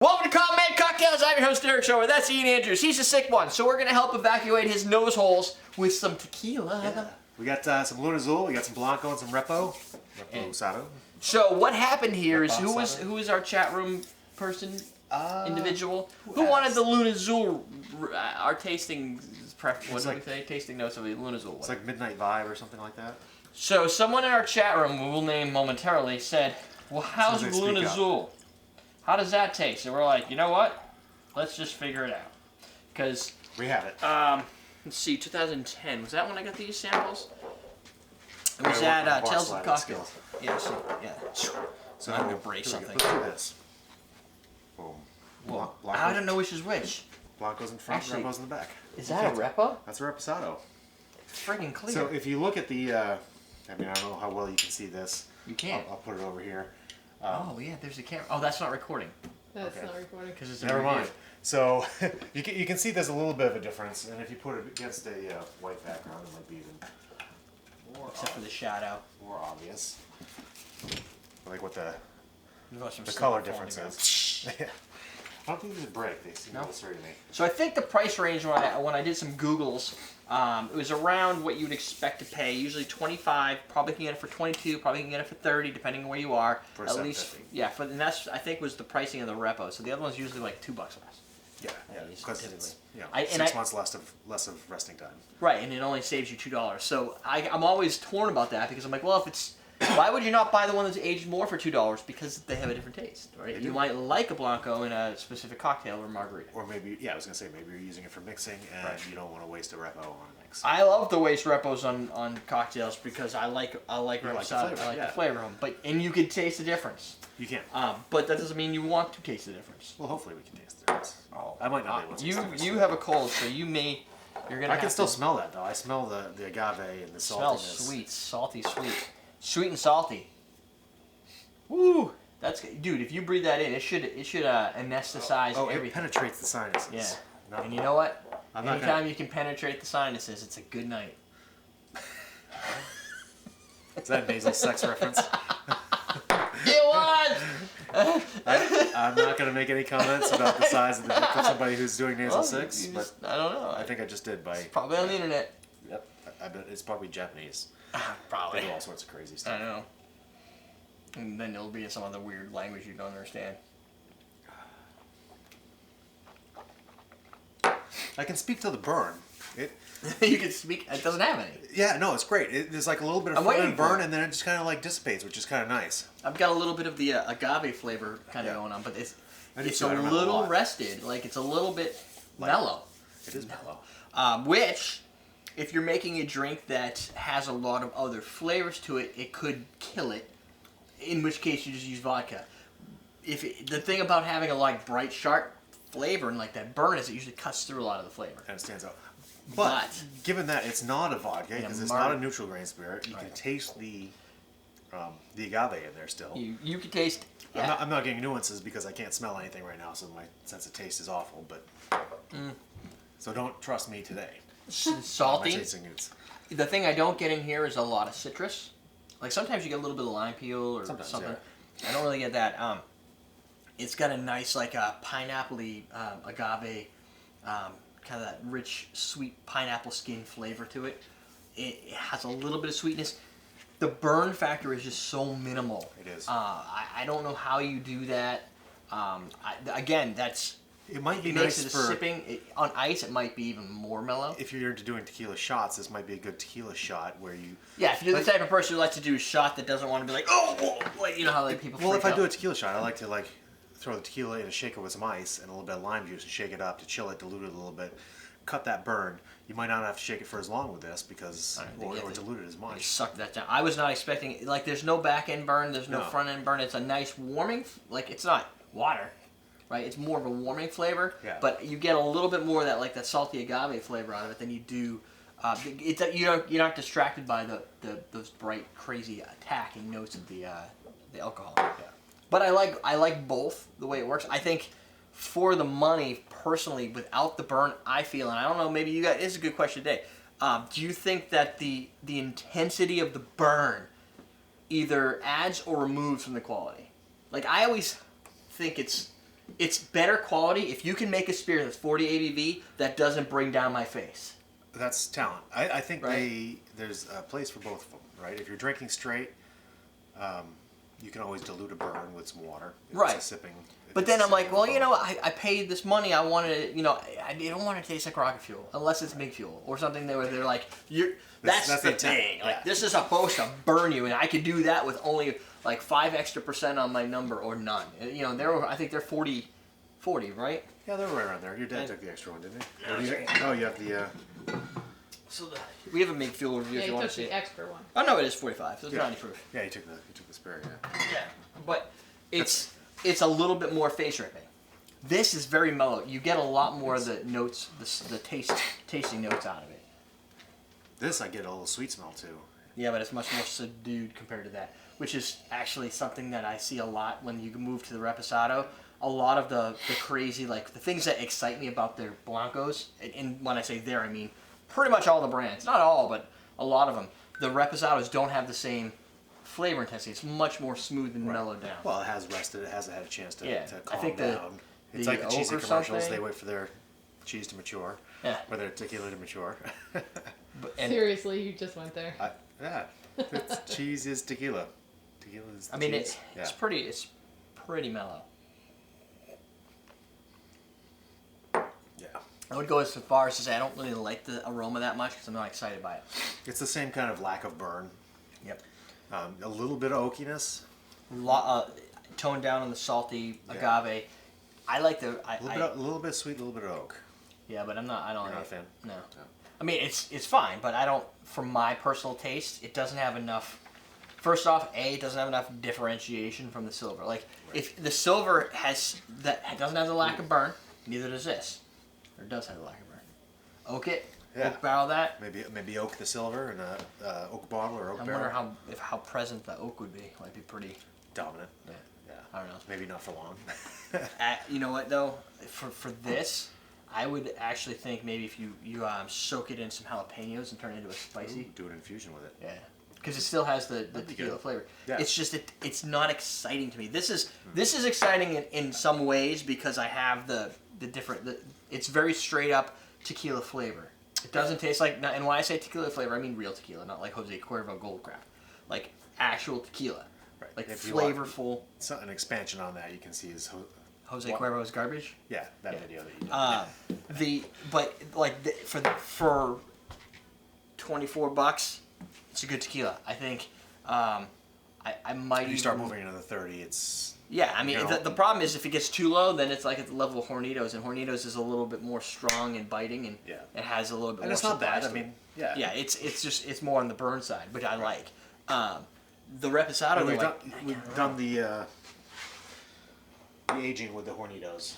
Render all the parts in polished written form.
Welcome to Common Man Cocktails. I'm your host, Derrick Schommer. That's Ian Andrews. He's a sick one, so we're going to help evacuate his nose holes with some tequila. Yeah. We got some Lunazul, we got some Blanco, and some Reposado. So what happened here is who was our chat room person, individual? Who wanted the Lunazul, our tasting prep, what did we say? Tasting notes of a Lunazul. It's like Midnight Vibe or something like that. So someone in our chat room, who we'll name momentarily, said, well, how's Lunazul? How does that taste? And we're like, you know what? Let's just figure it out. Because we have it. Let's see, 2010. Was that when I got these samples? It was at Tales of Cocktails. Yeah, yeah. So I'm going to break something. Let's do this. Boom. Well, I don't know which is which. Blanco's in front, Repo's in the back. Is that a Repo? That's a Reposado. It's friggin' clear. So if you look at the, I mean, I don't know how well you can see this. You can't. I'll put it over here. Oh yeah, there's a camera. Oh, that's not recording. That's not recording. Because it's never mind. So you can see there's a little bit of a difference, and if you put it against a white background, it might be even more. Except for the shadow. More obvious. Like what the color difference is. Yeah. I don't think these break. They seem to straight to me. So I think the price range when I did some Googles, it was around what you would expect to pay. Usually 25. Probably can get it for 22. Probably can get it for 30, depending on where you are. For at least, yeah. And that's I think was the pricing of the Repo. So the other one's usually like $2 less. Yeah, because it's 6 months less of resting time. Right, and it only saves you $2. So I'm always torn about that because I'm like, well, if it's why would you not buy the one that's aged more for $2? Because they have a different taste, right? You might like a Blanco in a specific cocktail or margarita. Or maybe, I was going to say, maybe you're using it for mixing and you don't want to waste a Repo on a mix. I love to waste Repos on cocktails because I like Reposado. I like the flavor of them. And you can taste the difference. You can. But that doesn't mean you want to taste the difference. Well, hopefully we can taste the difference. Oh, I might not be able to taste the difference. You have a cold, so you're gonna. I can still smell that though. I smell the agave and the saltiness. Smells sweet, salty, sweet and salty. Woo! That's dude. If you breathe that in, it should anesthetize everything. It penetrates the sinuses. Yeah. And you know what? Anytime you can penetrate the sinuses, it's a good night. Is that a nasal sex reference? It was! I'm not going to make any comments about the size of the dick of somebody who's doing nasal sex, but I don't know. I think I just did by... It's probably on the internet. Yep. I bet it's probably Japanese. Probably. They do all sorts of crazy stuff. I know. And then it'll be in some other weird language you don't understand. I can speak to the burn. You can speak. It doesn't have any. Yeah, no, it's great. There's like a little bit of front end burn, and then it just kind of like dissipates, which is kind of nice. I've got a little bit of the agave flavor kind of going on, but it's a little rested. Like it's a little bit mellow. It is mellow. Which, if you're making a drink that has a lot of other flavors to it, it could kill it. In which case, you just use vodka. The thing about having a like bright, sharp flavor and like that burn is it usually cuts through a lot of the flavor. And it stands out. But given that it's not a vodka, because it's not a neutral grain spirit, you can taste the agave in there still. You can taste. Yeah. I'm not getting nuances because I can't smell anything right now, so my sense of taste is awful. But so don't trust me today. Salty. My tasting notes. The thing I don't get in here is a lot of citrus. Like sometimes you get a little bit of lime peel or something. Yeah. I don't really get that. It's got a nice like pineapple-y agave. Kind of that rich, sweet pineapple skin flavor to it. It has a little bit of sweetness. The burn factor is just so minimal. It is. I don't know how you do that. Again, it might be nice nice for sipping. On ice, it might be even more mellow. If you're into doing tequila shots, this might be a good tequila shot where you... Yeah, if you're the type of person who likes to do a shot that doesn't want to be like, oh, whoa, like, you know how like people Well, if I do a tequila shot, I like to like throw the tequila in a shaker with some ice and a little bit of lime juice and shake it up to chill it, dilute it a little bit, cut that burn. You might not have to shake it for as long with this because or dilute it as much. Suck that down. I was not expecting like there's no back end burn, there's no front end burn. It's a nice warming, like it's not water, right? It's more of a warming flavor. Yeah. But you get a little bit more of that like that salty agave flavor out of it than you do. You're not distracted by those bright, crazy attacking notes of the alcohol. Yeah. But I like both the way it works. I think for the money, personally, without the burn, I feel, and I don't know, maybe you guys, it's a good question today. Do you think that the intensity of the burn either adds or removes from the quality? Like I always think it's it's better quality if you can make a spirit that's 40 ABV that doesn't bring down my face. That's talent. I think there's a place for both of them, right? If you're drinking straight, you can always dilute a burn with some water. Right. It's sipping. But then I'm like, well, you know, I paid this money. I wanted it, you know, I don't want it to taste like rocket fuel unless it's MIG fuel or something where they're like, that's the thing. Like, this is supposed to burn you, and I could do that with only like 5% extra on my number or none. You know, I think they're 40, right? Yeah, they're right around there. Your dad took the extra one, didn't he? You have the... So we have a MIG fuel review if you want to see the extra one. Oh, no, it is 45. So it's 90 proof. Yeah, he took the spare, yeah. Yeah, but it's a little bit more face ripping. This is very mellow. You get a lot more of the notes, the tasting notes out of it. This, I get a little sweet smell, too. Yeah, but it's much more subdued compared to that, which is actually something that I see a lot when you move to the Reposado. A lot of the crazy, like, the things that excite me about their Blancos, and when I say there, I mean pretty much all the brands. Not all, but a lot of them. The Reposados don't have the same flavor intensity. It's much more smooth and mellowed down. Well, it has rested. It hasn't had a chance to calm I think down. It's like the cheesy commercials. They wait for their cheese to mature. Yeah. Or their tequila to mature. Seriously, you just went there. Yeah. Cheese is tequila. Tequila is the cheese. It's pretty mellow. Yeah. I would go as far as to say I don't really like the aroma that much because I'm not excited by it. It's the same kind of lack of burn. Yep. A little bit of oakiness. Toned down on the salty agave. I like the... A little bit sweet, a little bit of oak. Yeah, but I'm not... I don't... You're not a fan? No. I mean, it's fine, but I don't... For my personal taste, it doesn't have enough... First off, it doesn't have enough differentiation from the silver. Like, if the silver doesn't have the lack of burn, neither does this. Or does have the lack of burn. Oak it. Yeah. Oak barrel that. Maybe oak the silver in a oak bottle or oak barrel. I wonder how present the oak would be. It might be pretty... Dominant. Yeah. Yeah. I don't know. Maybe not for long. You know what though? For this, I would actually think maybe if you soak it in some jalapenos and turn it into a spicy. Do an infusion with it. Yeah. Because it still has the tequila flavor. Yeah. It's just it's not exciting to me. This is exciting in some ways because I have the different. It's very straight up tequila flavor. It doesn't taste like, and when I say tequila flavor, I mean real tequila, not like Jose Cuervo Gold Craft, like actual tequila. Right. Like if flavorful. An expansion on that you can see is Jose Cuervo's garbage. Yeah, video that you did. For $24, it's a good tequila. I think I might. If you start moving into the 30, it's. Yeah, I mean the problem is if it gets too low, then it's like at the level of Hornitos, and Hornitos is a little bit more strong and biting, and it has a little bit. And more it's not bad. surprise I mean, yeah. Yeah, it's more on the burn side, which I like. The Reposado, we've done the aging with the Hornitos,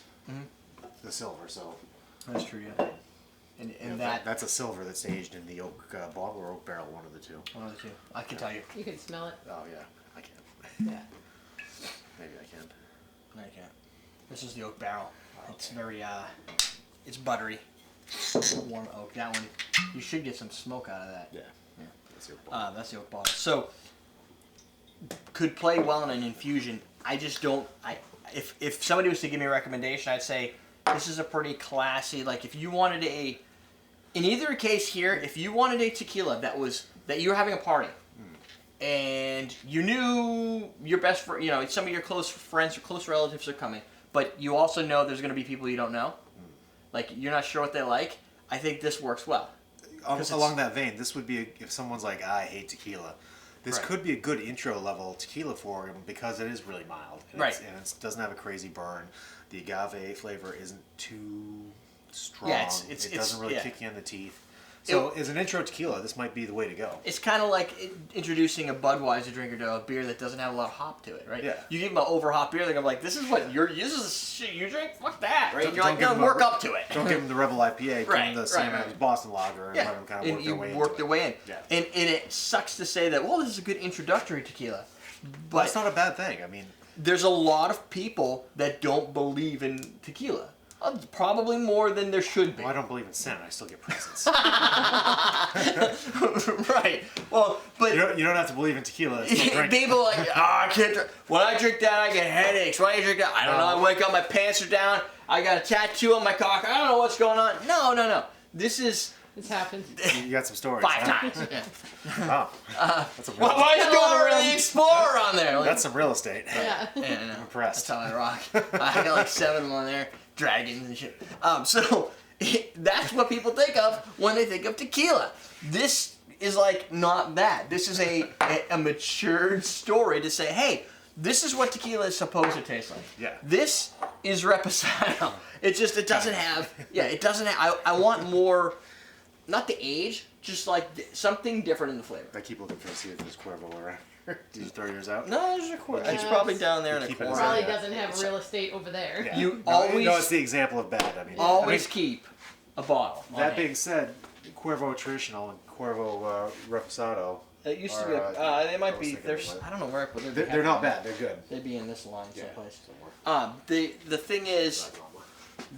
the silver. So that's true, yeah. And that's a silver that's aged in the oak bottle or oak barrel, one of the two. One of the two. I can tell you. You can smell it. Oh yeah, I can. Yeah. Maybe I can. No, you can't. This is the oak barrel. It's very it's buttery, warm oak. That one, you should get some smoke out of that. Yeah. That's the oak bottle. So could play well in an infusion. I just don't. If somebody was to give me a recommendation, I'd say this is a pretty classy. Like if you wanted in either case here, if you wanted a tequila that you were having a party, and you knew your best friend, some of your close friends or close relatives are coming, but you also know there's going to be people you don't know, like you're not sure what they like. I think this works well. Along that vein, this would be if someone's like, I hate tequila. This could be a good intro level tequila for him because it is really mild. And it doesn't have a crazy burn. The agave flavor isn't too strong. Yeah, it doesn't really kick you in the teeth. So as an intro tequila, this might be the way to go. It's kind of like introducing a Budweiser drinker to a beer that doesn't have a lot of hop to it, right? Yeah. You give them an over hop beer, they're gonna be like, this is the shit you drink? Fuck that, right? And you're like, no, work up to it. Don't give them the Rebel IPA, give them the same as Boston Lager, and let them kind of work their way in. Yeah. And it sucks to say that, well, this is a good introductory tequila. But well, it's not a bad thing. I mean, there's a lot of people that don't believe in tequila. Probably more than there should be. Well, I don't believe in sin. I still get presents. Right. Well, but you don't have to believe in tequila. It's still drink. people are like, I can't drink. When I drink that, I get headaches. Why do you drink that? I don't know. I wake up, my pants are down. I got a tattoo on my cock. I don't know what's going on. No. This is. It's happened. You got some stories. 5 times. Yeah. Oh. That's a real Why is going the Explorer on there? Like, That's some real estate. Yeah. yeah, I'm impressed. That's how I rock. I got like 7 of them on there. Dragons and shit. So that's what people think of when they think of tequila. This is like not that. This is a matured story to say, hey, this is what tequila is supposed to taste like. Yeah. This is Reposado. It doesn't have, it doesn't have, I want more, not the age, just like something different in the flavor. I keep looking for see if there's Cuervo around. Did you throw yours out? No, there's a corner. It's probably down there in the corner. Probably doesn't have real estate over there. Yeah. You No, always, it's the example of bad. I mean, always keep a bottle. That being said, Cuervo Traditional and Cuervo Reposado. It used to be. They might be. There's. I don't know where I put them. They're not bad. They're good. They'd be in this line someplace. Somewhere. The thing is,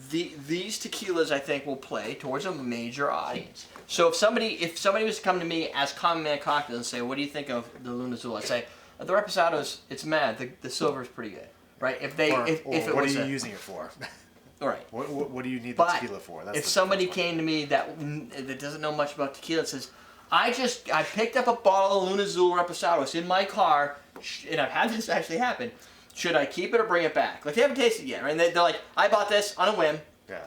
these tequilas I think will play towards a major audience. So if somebody was to come to me as Common Man Cocktail and say, what do you think of the Lunazul? I'd say the Reposado's, it's mad. The silver's pretty good, right? If it what was are you using it for? All right. What do you need the tequila for? If somebody came to me that doesn't know much about tequila and says, I picked up a bottle of Lunazul Reposado. It's in my car, and I've had this actually happen. Should I keep it or bring it back? Like, they haven't tasted it yet, right? And they're like, I bought this on a whim. Yeah.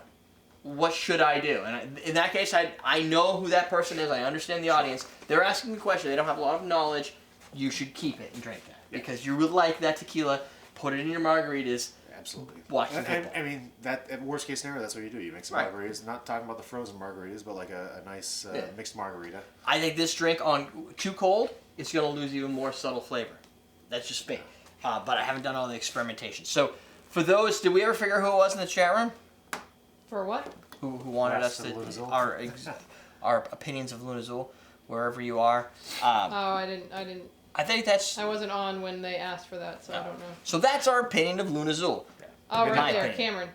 What should I do? And in that case, I know who that person is. I understand the audience. They're asking the question. They don't have a lot of knowledge. You should keep it and drink that. Yeah. Because you would like that tequila. Put it in your margaritas. Absolutely. Watch the football. I mean, that at worst case scenario, that's what you do. You make some margaritas. Not talking about the frozen margaritas, but like a nice mixed margarita. I think this drink on too cold, it's going to lose even more subtle flavor. That's just me. But I haven't done all the experimentation. So for those, did we ever figure who it was in the chat room? For what? Who wanted us to our opinions of Lunazul, wherever you are. I didn't. I think that's. I wasn't on when they asked for that, so I don't know. So that's our opinion of Lunazul. Yeah. Oh, right there, opinion. Cameron.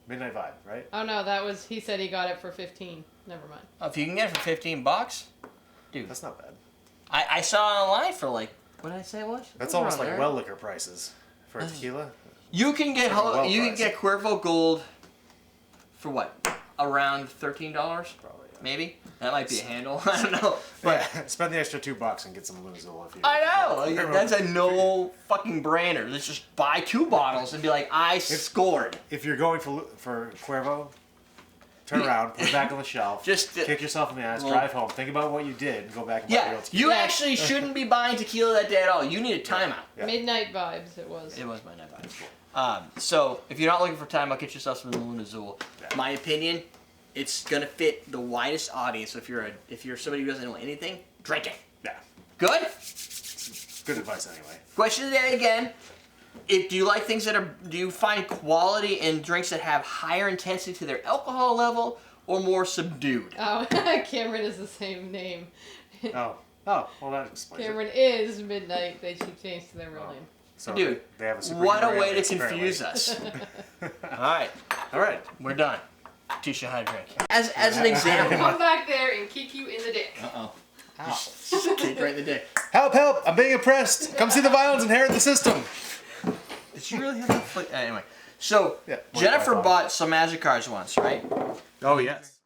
Midnight Vibe, right? Oh no, that was. He said he got it for 15. Never mind. If you can get it for $15, dude. That's not bad. I saw it online for like, what did I say it was? That's almost like well liquor prices for a tequila. You can get Cuervo Gold for what? Around $13? Probably. Yeah. Maybe? That might be a handle. I don't know. But spend the extra $2 and get some Lunazul if you. I know. That's a no fucking brainer. Let's just buy 2 bottles and be like, I scored. If you're going for Cuervo, turn around, put it back on the shelf, just kick yourself in the ass, drive home, think about what you did, and go back and buy real tequila. You actually shouldn't be buying tequila that day at all. You need a timeout. Yeah. Midnight Vibes, it was. It was Midnight Vibes. So if you're not looking for timeout, get yourself some Lunazul. Yeah. My opinion, it's gonna fit the widest audience. If you're somebody who doesn't know anything, drink it. Yeah. Good? Good advice anyway. Question of the day again. Do you like things do you find quality in drinks that have higher intensity to their alcohol level or more subdued? Oh, Cameron is the same name. Oh, well that explains Cameron it. is Midnight. They should change to their real name. So dude, they have a what a way to confuse us. All right, we're done. Teach you how to drink. As an example. Come back there and kick you in the dick. Uh-oh. Just kick right in the dick. Help, I'm being oppressed. Come see the violence, inherit the system. Did she really have that foot? Anyway, so Jennifer bought some Magic cards once, right? Oh, yes.